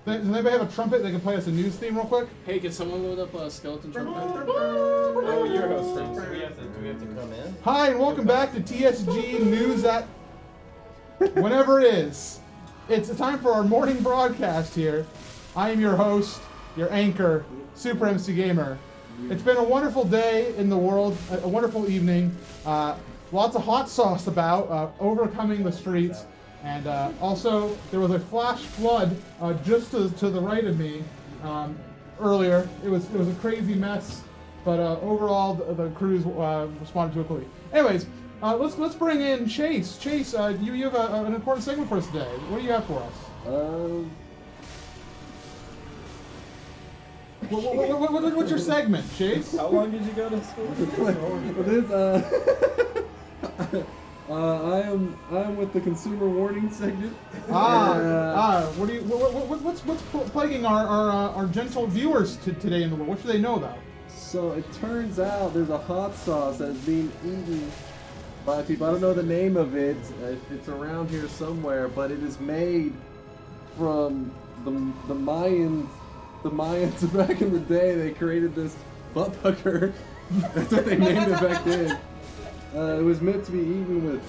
Does anybody have a trumpet? They can play us a news theme real quick. Hey, can someone load up a skeleton trumpet? Oh, you're hosting, so we have to come in. Hi, and welcome back to TSG News at whenever it is. It's time for our morning broadcast here. I am your host, your anchor, Super MC Gamer. It's been a wonderful day in the world, a wonderful evening. Lots of hot sauce about, overcoming the streets. And also, there was a flash flood just to the right of me earlier. It was a crazy mess, but overall the crews responded to it quickly. Anyways, let's bring in Chase. Chase, you have an important segment for us today. What do you have for us? What's your segment, Chase? How long did you go to school? I am with the consumer warning segment. What's plaguing our gentle viewers today in the world? What should they know about? So it turns out there's a hot sauce that is being eaten by people. I don't know the name of it. It's around here somewhere, but it is made from the Mayans. The Mayans back in the day, they created this butt pucker. That's what they named it back then. It was meant to be eaten with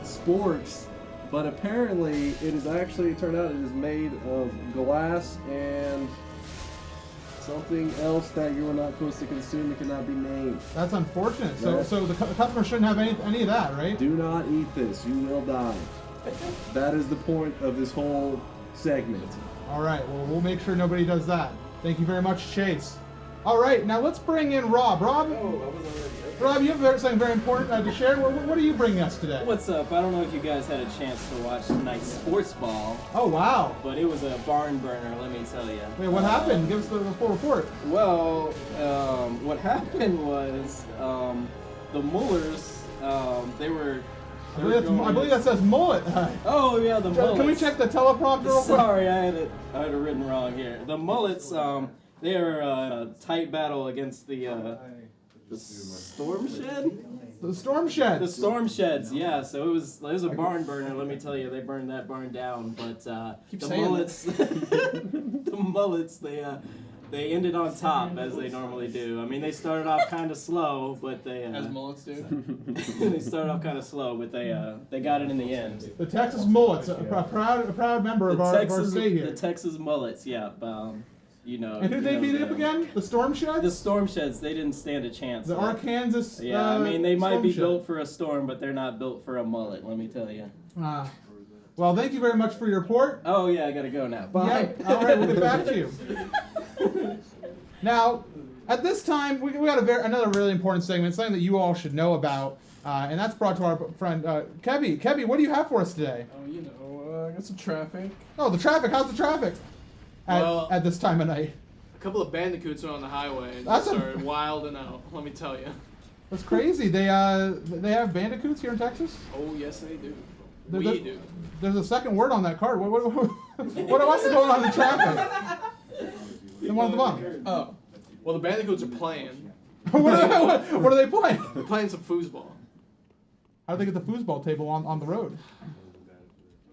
sporks, but apparently it turned out it is made of glass and something else that you are not supposed to consume. It cannot be named. That's unfortunate. So the customer shouldn't have any of that, right? Do not eat this. You will die. That is the point of this whole segment. All right. Well, we'll make sure nobody does that. Thank you very much, Chase. All right. Now let's bring in Rob. Rob, you have something very important to share. What are you bringing us today? What's up? I don't know if you guys had a chance to watch tonight's sports ball. Oh, wow. But it was a barn burner, let me tell you. Wait, what happened? Give us the full report. Well, what happened was the Mullers, they were... I believe that says mullet. Oh, yeah, the Mullets. Can we check the teleprompter real quick? Sorry, I had it written wrong here. The Mullets, they are a tight battle against the Storm Shed? The Storm Sheds. The Storm Sheds, yeah. So it was a barn burner. Let me tell you, they burned that barn down. But the Mullets, the Mullets, they ended on top as they normally do. I mean, they started off kind of slow, but they as mullets do. they started off kind of slow, but they got it in the end. The Texas Mullets, a proud member of our state here. The Texas Mullets, yeah. You know. And who'd they beat up again? The Storm Sheds? The Storm Sheds, they didn't stand a chance. The Arkansas. Yeah, I mean, they might be Shed. built for a storm, but they're not built for a mullet, let me tell you. Well, thank you very much for your report. Oh, yeah, I gotta go now. Bye. Yeah, all right, we'll get back to you. Now, at this time, we got another really important segment, something that you all should know about, and that's brought to our friend Kebby. Kebby, what do you have for us today? Oh, you know, I got some traffic. Oh, the traffic. How's the traffic at this time of night? A couple of bandicoots are on the highway and That's started wilding out, let me tell you. That's crazy. They have bandicoots here in Texas? Oh, yes, they do. We do. There's a second word on that card. What else is going on in the traffic? And one of the bottom. Oh. Well, the bandicoots are playing. what are they playing? They're playing some foosball. How do they get the foosball table on the road?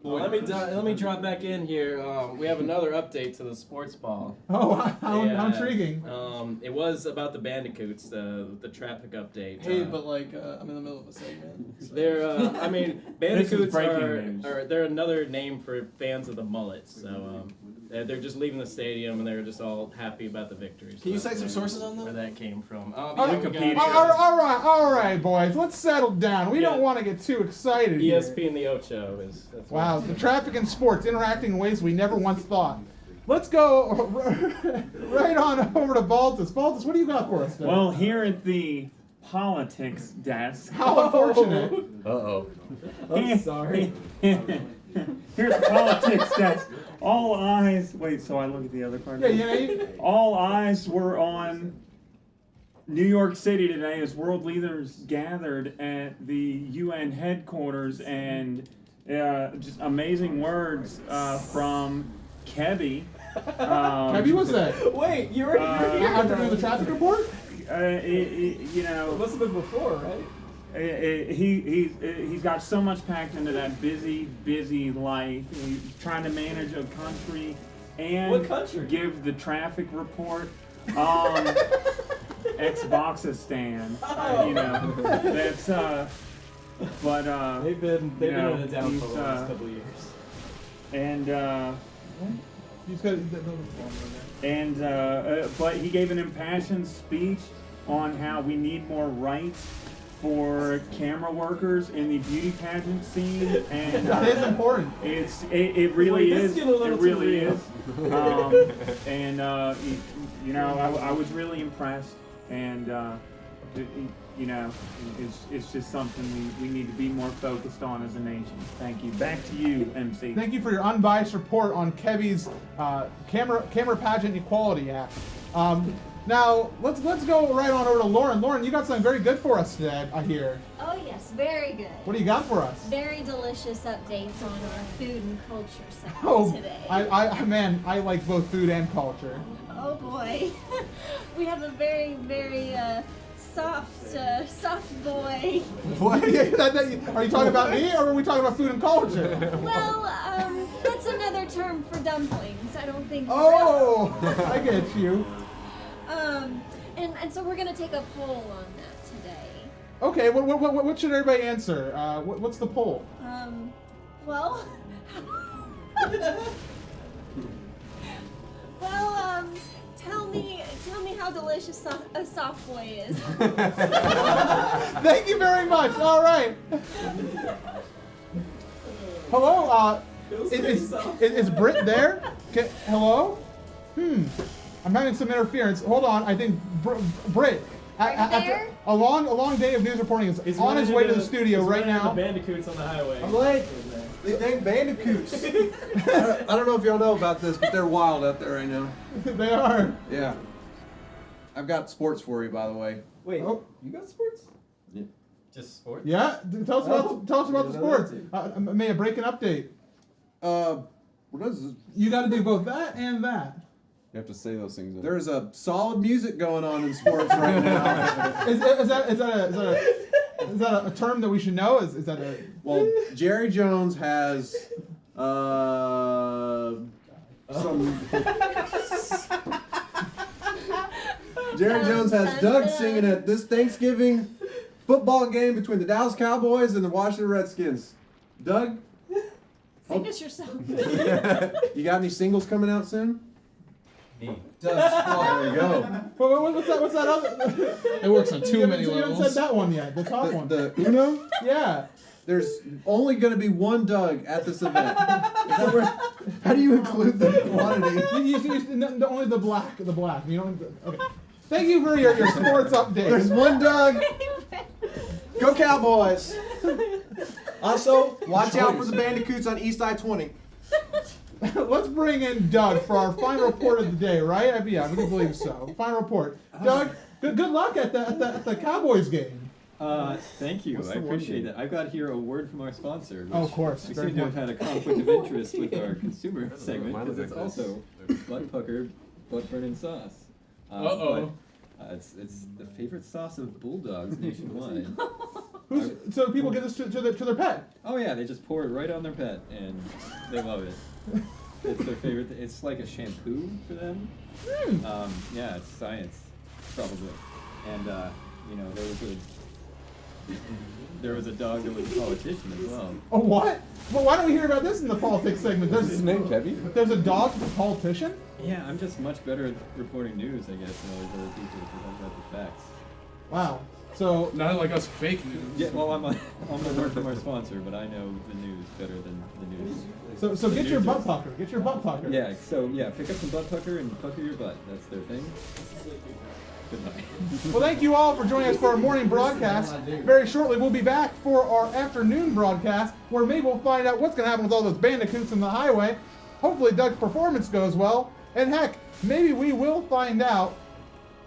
Well, let me drop back in here. We have another update to the sports ball. Oh, how intriguing! It was about the bandicoots, the traffic update. Hey, but like I'm in the middle of a segment. So. They're bandicoots they're another name for fans of the Mullets. So they're just leaving the stadium and they're just all happy about the victories. Can you cite some sources on that? Where that came from? All right, boys. Let's settle down. We don't want to get too excited. ESP and the Ocho is. Wow, the traffic and sports interacting in ways we never once thought. Let's go right on over to Baltus. Baltus, what do you got for us today? Well, here at the politics desk. How unfortunate. Uh-oh. I'm sorry. Here's the politics desk. All eyes. Wait, so I look at the other card? Yeah. All eyes were on New York City today as world leaders gathered at the UN headquarters, and just amazing words from Kebby. Kebby, what's that? Wait, you're here. After doing the traffic report? You know. It must have been before, right? He's got so much packed into that busy life. He's trying to manage a country and What country? give the traffic report. Xboxistan. You know, that's but They've been you know, on a downfall he's, the last couple of years. and He's got but he gave an impassioned speech on how we need more rights for camera workers in the beauty pageant scene, and that is important. it really Wait, this is. is getting a little It really too is. And you know, I was really impressed, and you know, it's just something we need to be more focused on as a nation. Thank you. Back to you, MC. Thank you for your unbiased report on Kevy's camera pageant equality act. Now let's go right on over to Lauren. Lauren, you got something very good for us today, I hear. Oh yes, very good. What do you got for us? Very delicious updates on our food and culture section Oh, today. man, I like both food and culture. Oh boy, we have a very soft boy. What? Are you talking about me, or are we talking about food and culture? Well, that's another term for dumplings. I don't think. Oh, I get you. And so we're gonna take a poll on that today. Okay, what should everybody answer? What's the poll? Well, tell me how delicious a soft boy is. Thank you very much. All right. Hello. Is Britt there? Hello. I'm having some interference. Hold on. I think Britt. There? A long day of news reporting is on his way to the studio right now. The bandicoots on the highway. I'm late. They named bandicoots. I don't know if y'all know about this, but they're wild out there right now. They are. Yeah. I've got sports for you, by the way. Wait, Oh. you got sports? Yeah. Just sports? Yeah. Tell us about the sports. May I break an update? You got to do both that and that. You have to say those things. There's a solid music going on in sports right now. Is that a term that we should know? Is that a Well, Jerry Jones has some. Jerry Jones has Doug singing at this Thanksgiving football game between the Dallas Cowboys and the Washington Redskins. Doug, Sing us yourself. you got any singles coming out soon? Me. There you go. what's that other? It works on too many You haven't levels. said that one yet. The top one. The Uno? Yeah. There's only going to be one Doug at this event. How do you include the quantity? Only the black. You don't. Okay. Thank you for your sports update. There's one Doug. Go Cowboys. Also, watch out for the bandicoots on East I-20. Let's bring in Doug for our final report of the day, right? Yeah, we can believe so. Final report. Doug, good luck at the Cowboys game. Thank you. What's I the one appreciate game? it. I've got here a word from our sponsor. Which Oh, of course. We Very seem to have had a conflict of interest with our consumer segment Mine because look it's like this. also butt pucker, butt burning sauce. Uh-oh. But, it's the favorite sauce of bulldogs nationwide. So people give this to their pet. Oh yeah, they just pour it right on their pet and they love it. It's their favorite. It's like a shampoo for them. Yeah, it's science, probably. And you know, there was a dog that was a politician as well. Oh, what? Well, why don't we hear about this in the politics segment? What's his name, Kevy? There's a dog that's a politician? Yeah, I'm just much better at reporting news, I guess, than all these other people because I've got the facts. Wow. So Not like us fake news. Yeah, well, I'm a word from our sponsor, but I know the news better than the news. So get your butt pucker. Get your butt pucker. Yeah, so yeah, pick up some butt pucker and pucker your butt. That's their thing. Good night. Well, thank you all for joining us for our morning broadcast. Very shortly, we'll be back for our afternoon broadcast, where maybe we'll find out what's going to happen with all those bandicoots on the highway. Hopefully, Doug's performance goes well, and heck, maybe we will find out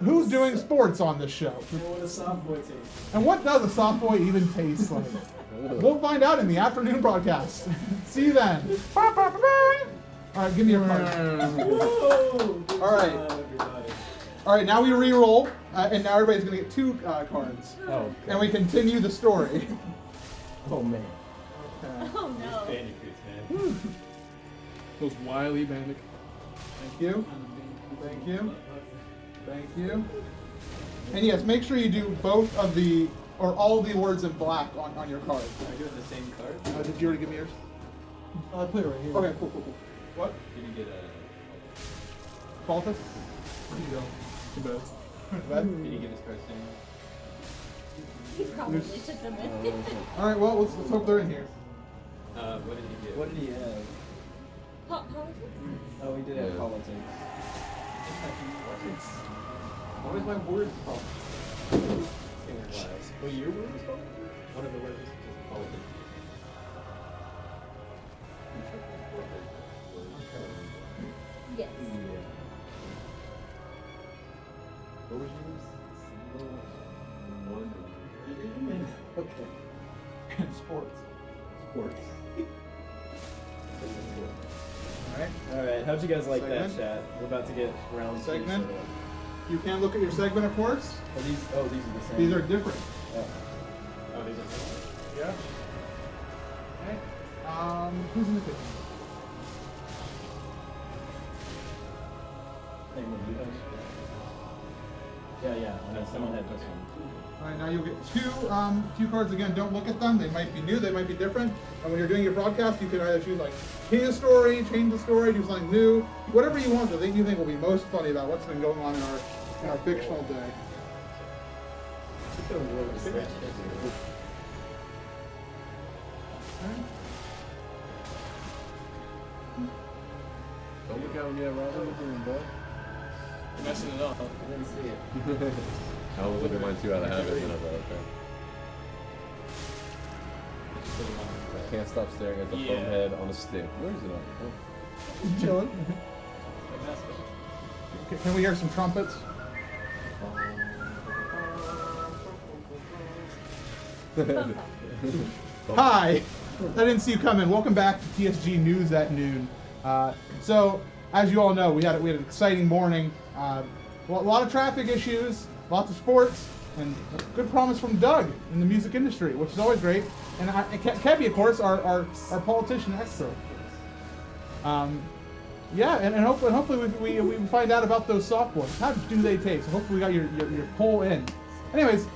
who's doing sports on this show. What a soft boy taste. And what does a soft boy even taste like? We'll find out in the afternoon broadcast. See you then. All right, give me your card. Whoa! Good All right. job, everybody. All right, now we re-roll, and now everybody's going to get two cards. Oh, And we continue the story. oh man. Oh no. Bandicoots, man. Those wily bandit. you. Thank you. Thank you. And yes, make sure you do both of the, or all the words in black on your card. Are you doing the same card? Did you already give me yours? I put it right here. Okay, cool. What? Did you get a? Baltus? Here you go. Two beds. Did you get his card soon? He probably took them with him. Alright, well, let's hope they're in here. What did he get? What did he have? Politics? Oh, he did Yeah. have politics. What was my word called? What your word was called? One of the words was politics. Yes. What was yours? Okay. Sports. Sports. Alright. Alright, how'd you guys like Segment? that chat? We're about to get round two Segment? set up. You can't look at your segment, of course. These are the same. These are different. Oh, Oh, these are Yeah. Okay. Who's in the kitchen? Yeah. Someone had this one. Alright, now you'll get two cards again. Don't look at them. They might be new, they might be different. And when you're doing your broadcast, you can either choose like change the story, do something new, whatever you want that you think will be most funny about what's been going on in our fictional day. Don't look out when you have Robin with him, boy. You're messing it up. I didn't see it. I was looking at mine too out of habit, and I was like, okay. I can't stop staring at the foam head on a stick. Where is it on? Oh. Chilling. Can we hear some trumpets? Hi! I didn't see you coming. Welcome back to TSG News at Noon. So, as you all know, we had an exciting morning. A lot of traffic issues, lots of sports, and a good promise from Doug in the music industry, which is always great. And Kevy, of course, our politician expert. Yeah, and hopefully we find out about those softballs. How do they taste? So hopefully we got your poll in. Anyways,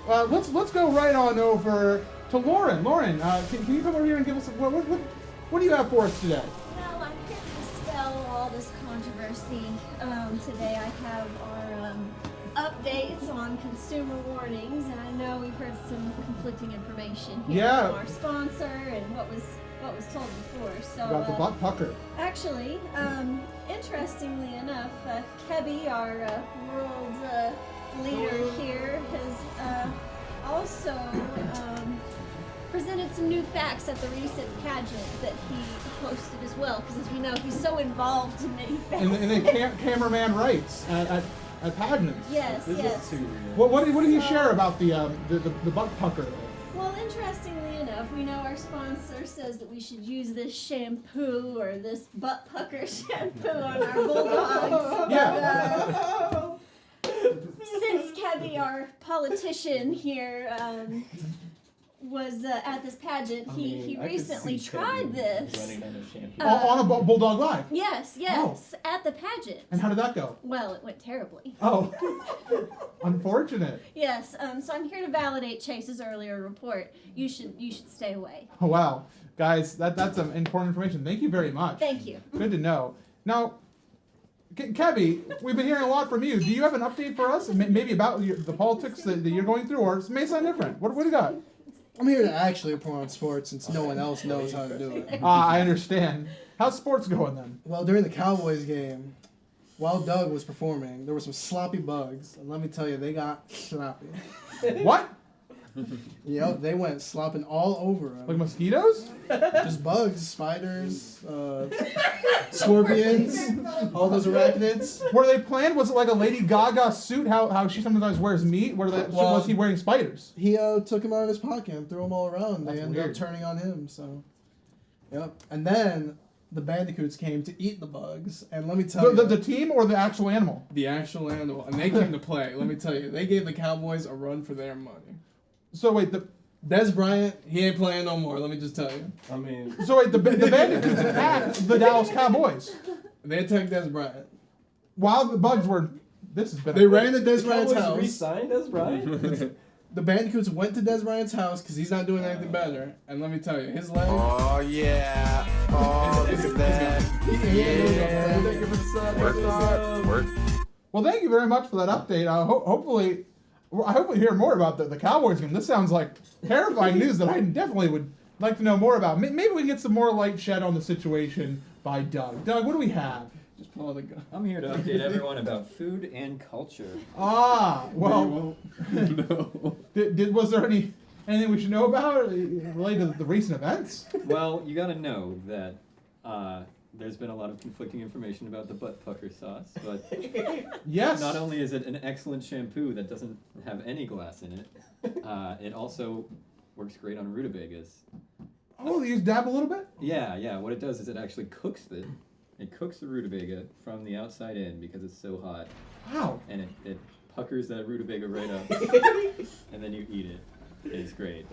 let's go right on over to Lauren. Lauren, can you come over here and give us what do you have for us today? Well, I'm here to dispel all this controversy. Today I have our updates on consumer warnings, and I know we've heard some conflicting information here from our sponsor and what was told before. So About the butt pucker. actually, interestingly enough, Kebby, our world leader here, has also presented some new facts at the recent pageant that he hosted as well, because as we know, he's so involved in many facets. And the cameraman writes at pageants. Yes. What did he share about the butt pucker? Well, interestingly enough, we know our sponsor says that we should use this shampoo or this butt pucker shampoo on our bulldogs. Yeah. Since Kebby, our politician here, was at this pageant, he recently tried this. On a Bulldog Live? Yes, at the pageant. And how did that go? Well, it went terribly. Oh, unfortunate. Yes, so I'm here to validate Chase's earlier report. You should stay away. Oh, wow. Guys, that's some important information. Thank you very much. Thank you. Good to know. Now, Kebby, we've been hearing a lot from you. Do you have an update for us? Maybe about the politics that you're going through, or it may sound different. What do you got? I'm here to actually report on sports since no one else knows how to do it. I understand. How's sports going then? Well, during the Cowboys game, while Doug was performing, there were some sloppy bugs. And let me tell you, they got sloppy. What? Yep, they went slopping all over him. Like mosquitoes? Just bugs, spiders, scorpions, all those arachnids. Were they planned? Was it like a Lady Gaga suit? How she sometimes wears meat? Was he wearing spiders? He took them out of his pocket and threw them all around. They That's ended weird. up turning on him. So, yep. And then the bandicoots came to eat the bugs. And let me tell you, The team or the actual animal? the actual animal, and they came to play. Let me tell you, they gave the Cowboys a run for their money. So wait, Des Bryant, he ain't playing no more. Let me just tell you. I mean, the Bandicoots attacked the Dallas Cowboys. They attacked Des Bryant. while the bugs were, this has been. They ran to Des The Bryant's Cowboys house. re-signed Des Bryant? The Bandicoots went to Des Bryant's house because he's not doing anything better. And let me tell you, his leg. Oh yeah. Oh, look at that. Work. Well, thank you very much for that update. Hopefully, I hope we hear more about the Cowboys game. This sounds like terrifying news that I definitely would like to know more about. Maybe we can get some more light shed on the situation by Doug. Doug, what do we have? Just pull the gun. I'm here to update everyone about food and culture. Ah, well, No. was there anything we should know about related to the recent events? Well, you gotta know that there's been a lot of conflicting information about the butt pucker sauce, but Yes. not only is it an excellent shampoo that doesn't have any glass in it, it also works great on rutabagas. Oh, you dab a little bit? Yeah. What it does is it actually cooks it. It cooks the rutabaga from the outside in because it's so hot, Wow. and it puckers that rutabaga right up, and then you eat it. It's great.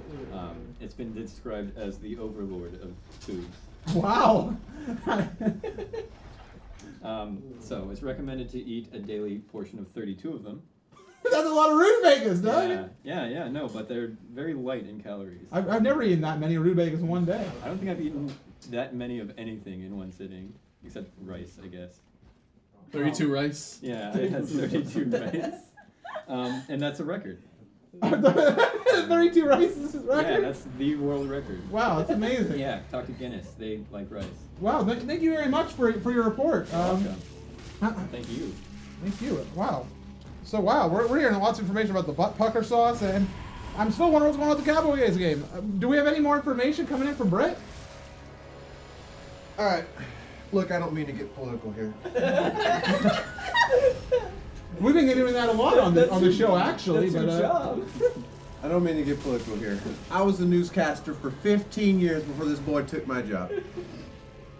It's been described as the overlord of foods. Wow. So it's recommended to eat a daily portion of 32 of them. That's a lot of rutabagas, Doug. Yeah, no, but they're very light in calories. I've never eaten that many rutabagas in one day. I don't think I've eaten that many of anything in one sitting, except rice, I guess. 32 rice. Yeah, I had 32 rice. And that's a record. 32 rice is his Yeah, record? that's the world record. Wow, that's amazing. Yeah, talk to Guinness. They like rice. Wow, thank you very much for your report. Welcome. Thank you. Thank you. Wow. So, wow, we're hearing lots of information about the butt pucker sauce, and I'm still wondering what's going on with the Cowboys game. Do we have any more information coming in from Britt? All right. Look, I don't mean to get political here. We've been doing that a lot on the show, actually. That's your job. I don't mean to get political here. I was a newscaster for 15 years before this boy took my job.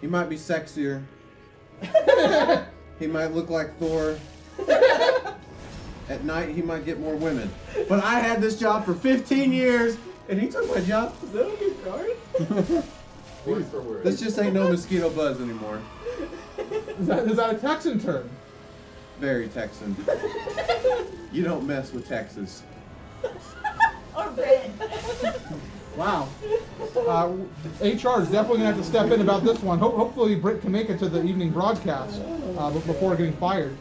He might be sexier. He might look like Thor. At night, he might get more women. But I had this job for 15 years, and he took my job. Is that on your card? Word for word. This just ain't no mosquito buzz anymore. Is that a Texan term? Very Texan. You don't mess with Texas. Or red. Wow. HR is definitely going to have to step in about this one. Hopefully Britt can make it to the evening broadcast before getting fired.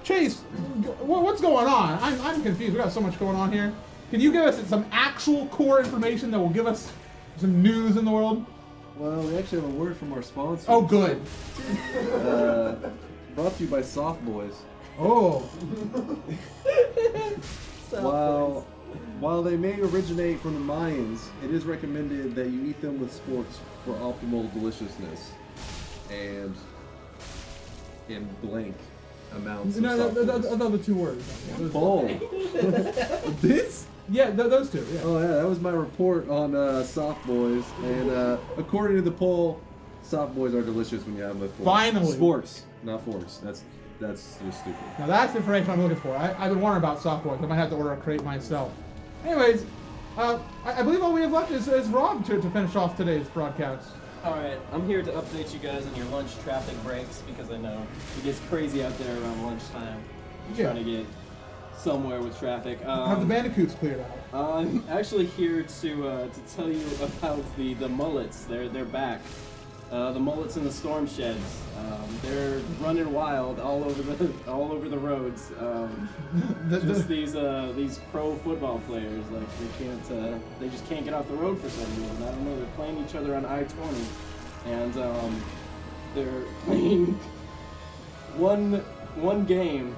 Chase, what's going on? I'm confused. We got so much going on here. Can you give us some actual core information that will give us some news in the world? Well, we actually have a word from our sponsor. Oh, good. Brought to you by Soft Boys. Oh. While they may originate from the Mayans, it is recommended that you eat them with sporks for optimal deliciousness and in blank amounts of softness. Another two words. Bowl. This? Yeah, those two. Yeah. Oh yeah, that was my report on Soft Boys, and according to the poll, Soft Boys are delicious when you have them with forks. Finally. Sporks, not forks. That's just stupid. Now that's information I'm looking for. I've been wondering about soft boys. I might have to order a crate myself. Anyways, I believe all we have left is Rob to finish off today's broadcast. Alright, I'm here to update you guys on your lunch traffic breaks because I know it gets crazy out there around lunchtime. I'm Yeah. trying to get somewhere with traffic. Have the bandicoots cleared out? I'm actually here to tell you about the mullets. They're back. The mullets in the storm sheds. They're running wild all over the roads. Just these pro football players, like they just can't get off the road for some reason. I don't know. They're playing each other on I-20, and they're playing one game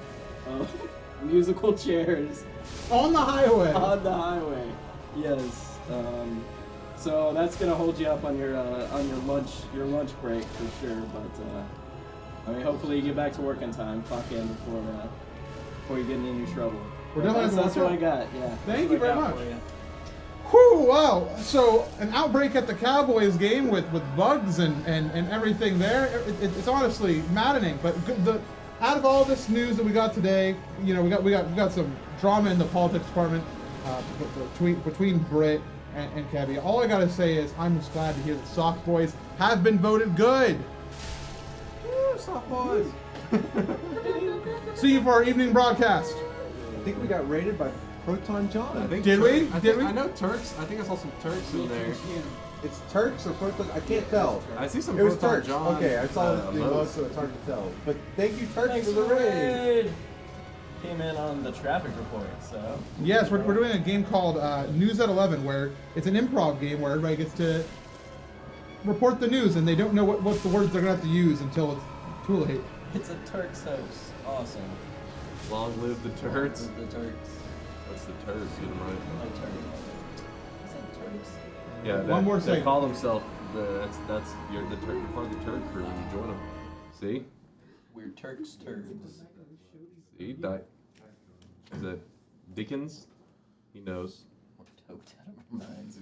of musical chairs On the highway. on the highway. Yes. So that's gonna hold you up on your lunch break for sure. But I mean, hopefully you get back to work in time. Clock in before you get in any trouble. We're definitely That's gonna what I got. Yeah. Thank That's you what I very got much. for you. Whew, wow. So an outbreak at the Cowboys game with bugs and everything there. It's honestly maddening. But out of all this news that we got today, you know, we got some drama in the politics department between Britt and Kevy. All I gotta say is I'm just glad to hear that Soft Boys have been voted good. soft boys. See you for our evening broadcast. I think we got raided by Proton John. I think Did we? Did we? I know Turks. I think I saw some Turks in there. It's Turks or Proton. I can't tell. I see some It was Proton Turks. John. Okay, I saw the emotes. emote, so it's hard to tell. But thank you, Turks, Thanks for the raid. Came in on the traffic report, so. Yes, we're doing a game called News at 11, where it's an improv game where everybody gets to report the news, and they don't know what the words they're going to have to use until it's too late. It's a Turks house. Awesome. Long live the Turks. The Turks. What's the Turks? Get them right. Like Turks. Is it Turks? Yeah, One more they second. call themselves you're part of the Turk crew when you join them. See? We're Turks turds. See? Is that Dickens? He knows. We're toked out of our minds.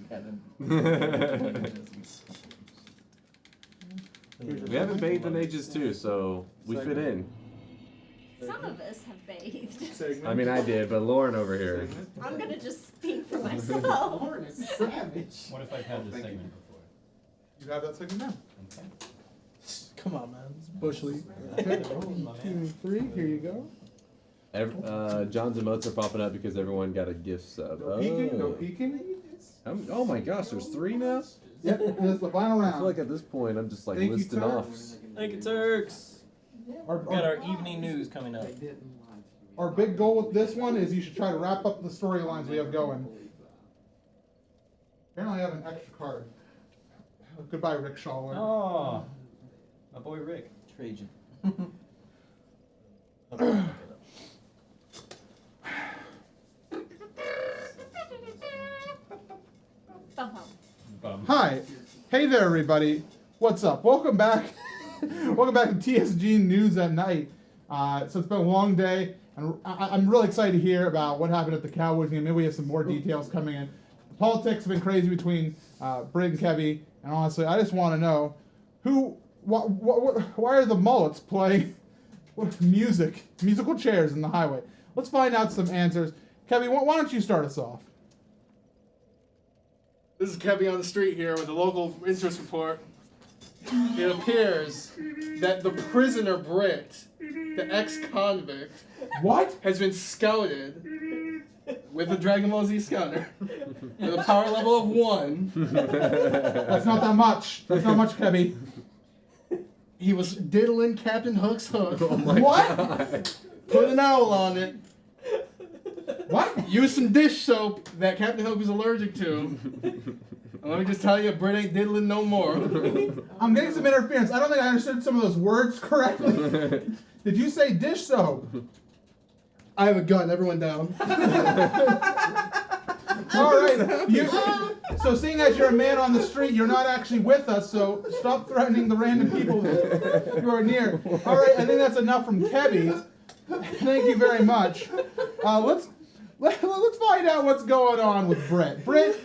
We haven't bathed in ages too, so we fit in. Some of us have bathed. I mean, I did, but Lauren over here. I'm gonna just speak for myself. What if I've had this segment before? You have that segment now. Okay. Come on, man. It's Bush League. Okay. 3, here you go. John's emotes are popping up because everyone got a gift sub. No peeking, no peeking. Oh my gosh, there's 3 now? Yep, this is the final I round. feel like at this point I'm just like Thank you, listing off. Turks. Thank you, Turks. Our, We got our evening news coming up. our big goal with this one is you should try to wrap up the storylines we have going. Apparently I have an extra card. Goodbye, Rick Shaw. Oh, my boy Rick. Trajan. Hi. Hey there, everybody. What's up? Welcome back. Welcome back to TSG News at Night. So it's been a long day, and I'm really excited to hear about what happened at the Cowboys game. Maybe we have some more details coming in. The politics have been crazy between Brig and Kevy, and honestly, I just want to know why are the mullets playing musical chairs in the highway? Let's find out some answers. Kevy, why don't you start us off? This is Kevin on the street here with a local interest report. It appears that the prisoner Brit, the ex-convict, has been scouted with a Dragon Ball Z scouter with a power level of 1. That's not that much. That's not much, Kevy. He was diddling Captain Hook's hook. Oh my God. Put an owl on it. What? Use some dish soap that Captain Hook was allergic to. And let me just tell you, Brit ain't diddling no more. I'm getting some interference. I don't think I understood some of those words correctly. Did you say dish soap? I have a gun. Everyone down. All right. So seeing as you're a man on the street, you're not actually with us, so stop threatening the random people who are near. All right, I think that's enough from Kevy. Thank you very much. Let's find out what's going on with Britt. Britt,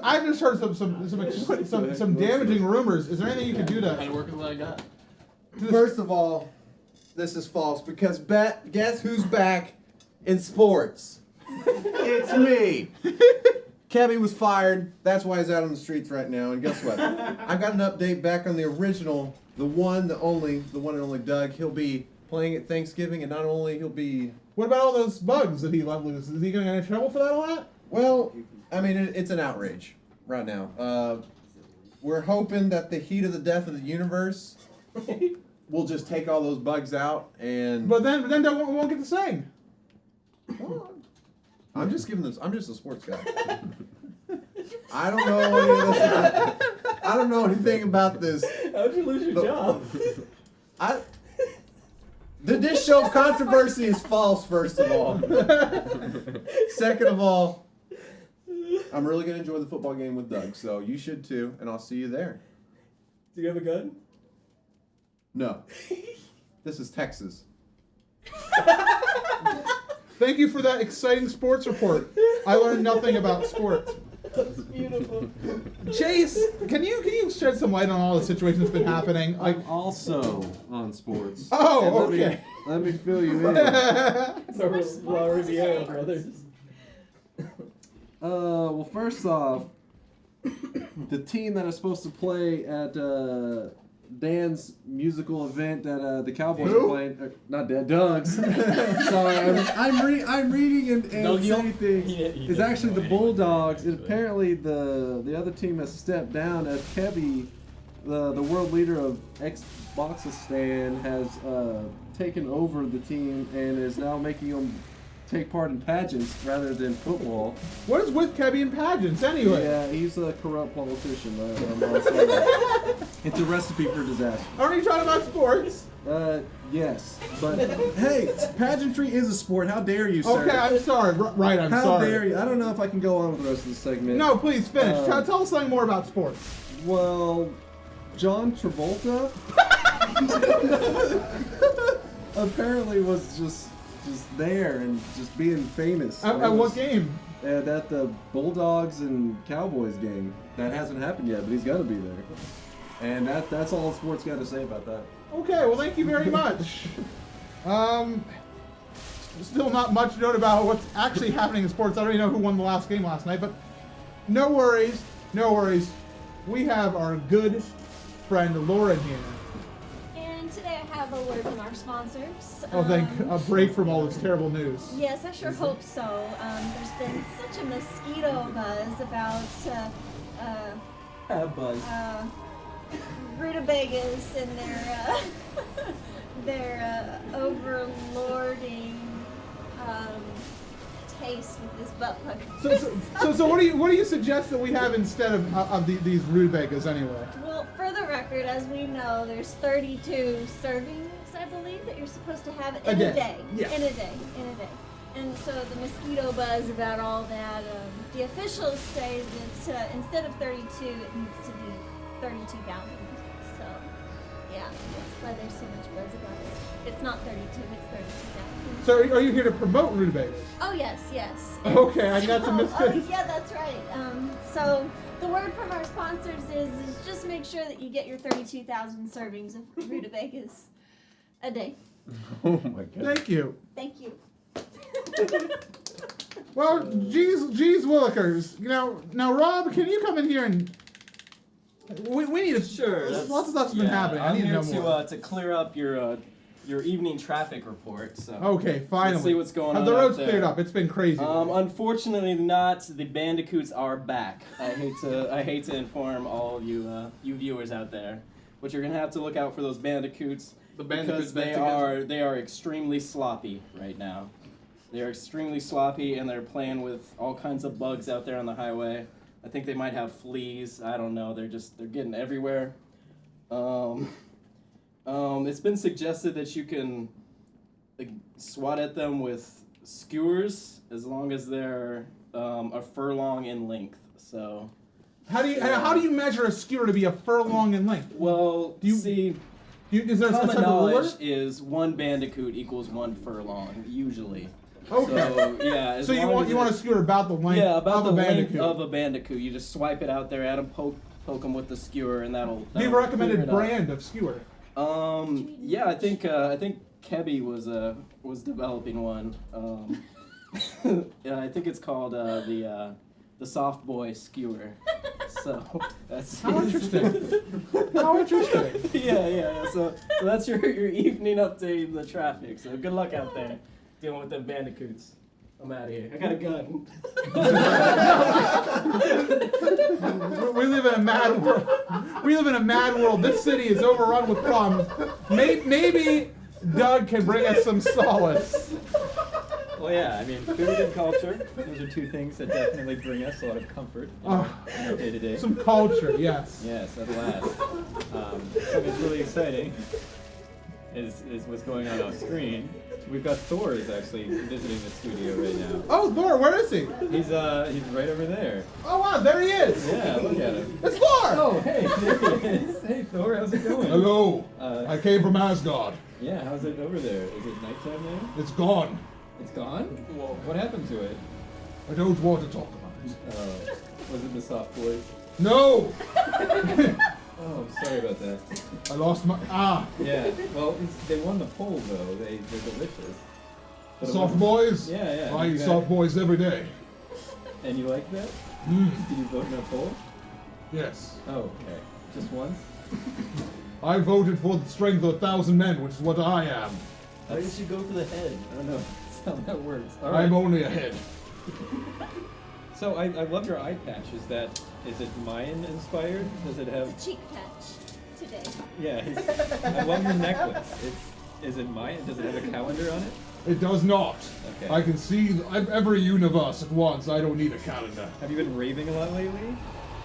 I just heard some damaging rumors. Is there anything you can do I had to? to work with what I got. First of all, this is false because guess who's back in sports? It's me. Kevy was fired. That's why he's out on the streets right now. And guess what? I've got an update back on the original, the one and only Doug. He'll be playing at Thanksgiving, and not only he'll be. What about all those bugs that he let loose? Is he going to get in trouble for that a lot? Well, I mean, it's an outrage right now. We're hoping that the heat of the death of the universe will just take all those bugs out, and. But then they won't get to sing. Well, I'm just a sports guy. I don't know any of this. I don't know anything about this. How'd you lose your job? The dish soap controversy is false, first of all. Second of all, I'm really going to enjoy the football game with Doug, so you should too, and I'll see you there. Do you have a gun? No. This is Texas. Thank you for that exciting sports report. I learned nothing about sports. That's beautiful. Chase, can you shed some light on all the situations that's been happening? Like, I'm also on sports. oh, And okay. Let me fill you in. The La Riviera brothers. Well, first off, the team that is supposed to play at Dan's musical event that the Cowboys Who? are playing. Not Dan, Doug's. Sorry, I'm reading and saying things. It's actually the Bulldogs, and apparently the other team has stepped down as Kebby, the world leader of Xboxistan, has taken over the team and is now making them take part in pageants rather than football. What is with Kebby and pageants anyway? Yeah, he's a corrupt politician. It's a recipe for disaster. Aren't you talking about sports? Yes. But hey, pageantry is a sport. How dare you, sir? Okay, I'm sorry. Right, I'm How sorry. dare you? I don't know if I can go on with the rest of the segment. No, please finish. Tell us something more about sports. Well, John Travolta apparently was just there and just being famous. At what game? At the Bulldogs and Cowboys game. That hasn't happened yet, but he's gonna be there. And that's all sports got to say about that. Okay, well, thank you very much. Still not much known about what's actually happening in sports. I don't even know who won the last game last night, but no worries, no worries. We have our good friend Lauren here. And today I have a word from our sponsors. Oh, thank a break from all this terrible news. Yes, I sure hope so. There's been such a mosquito buzz about Buzz. rutabagas and their overlording taste with this butt plug. So what do you suggest that we have instead of these rutabagas anyway? Well, for the record, as we know, there's 32 servings, I believe, that you're supposed to have in a day. Yeah. In a day. And so the mosquito buzz about all that, the officials say that instead of 32, it needs to be 32,000. So, yeah, that's why there's so much buzz about it. It's not 32, it's 32,000. So are you here to promote rutabagas? Oh, yes. Okay, I got some mistakes. Yeah, that's right. So the word from our sponsors is just make sure that you get your 32,000 servings of rutabagas a day. Oh my god. Thank you. Thank you. Well, geez willikers. Now Rob, can you come in here and we need to. Sure. Lots of stuff's been happening. I I'm need to here know more. to clear up your evening traffic report. So Okay, finally. let's see what's going Have on. the roads out there. cleared up? It's been crazy. Unfortunately not. The bandicoots are back. I hate to inform all you viewers out there, but you're gonna have to look out for those bandicoots. The bandicoots because they are extremely sloppy right now. They are extremely sloppy and they're playing with all kinds of bugs out there on the highway. I think they might have fleas. I don't know. They're getting everywhere. It's been suggested that you can swat at them with skewers as long as they're a furlong in length. So. How do you measure a skewer to be a furlong in length? Well, is there a common ruler? knowledge is one bandicoot equals one furlong usually. Okay. So yeah. So you want a skewer about the length about of the a length bandicoot. of a bandicoot. You just swipe it out there at them, poke them with the skewer, and that'll. Do you have a recommended brand of skewer? Yeah, I think Kebby was developing one. Yeah, I think it's called the soft boy skewer. So that's How interesting. How interesting. Yeah. So that's your evening update in the traffic. So good luck out there dealing with them bandicoots. I'm out of here. I got a gun. We live in a mad world. We live in a mad world. This city is overrun with problems. Maybe Doug can bring us some solace. Well, yeah, I mean, food and culture, those are two things that definitely bring us a lot of comfort in our day-to-day. Some culture, yes. Yes, at last. Something that's really exciting is what's going on off screen. We've got Thor is actually visiting the studio right now. Oh, Thor, where is he? He's right over there. Oh, wow, there he is. Yeah, look at him. It's Thor. Oh, hey, there he is. Hey, Thor, how's it going? Hello. I came from Asgard. Yeah, how's it over there? Is it nighttime there? It's gone. It's gone? Whoa. What happened to it? I don't want to talk about it. Was it the soft boys? No. Oh, sorry about that. I lost my Yeah. Well, they won the poll though. They're delicious. But soft boys. Yeah. I eat soft boys every day. And you like that? Did you vote in a poll? Yes. Oh, okay. Just once? I voted for the strength of 1,000 men, which is what I am. Why did you go for the head? I don't know. That's how that works. All I'm only a head. So I love your eye patch. Is it Mayan inspired? Does it have? It's a cheek patch today. Yeah. I love your necklace. Is it Mayan? Does it have a calendar on it? It does not. Okay. I can see every universe at once. I don't need a calendar. Have you been raving a lot lately?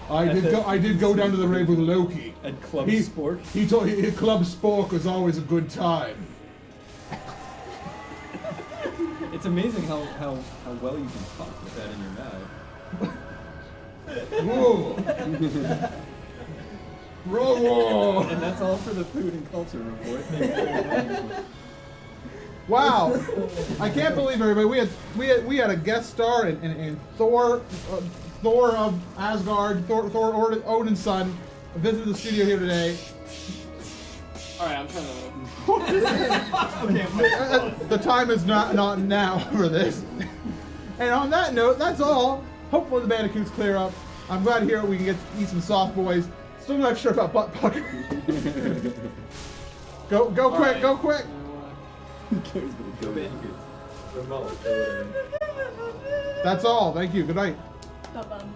I did go down to the rave with Loki. At Club He- Spork? He told Club Spork was always a good time. It's amazing how well you can talk with that in your mouth. Whoa. Whoa. And that's all for the food and culture report. Thank you very much. Wow, I can't believe everybody. We had a guest star in Thor of Asgard, Thor Odin's son, visited the studio here today. Alright, I'm trying to. The time is not now for this. And on that note, that's all. Hopefully the bandicoots clear up. I'm glad to hear we can get to eat some soft boys. Still not sure about butt pucker. Go quick, right. go quick. Go Bandicoots. That's all. Thank you. Good night. Bum bum.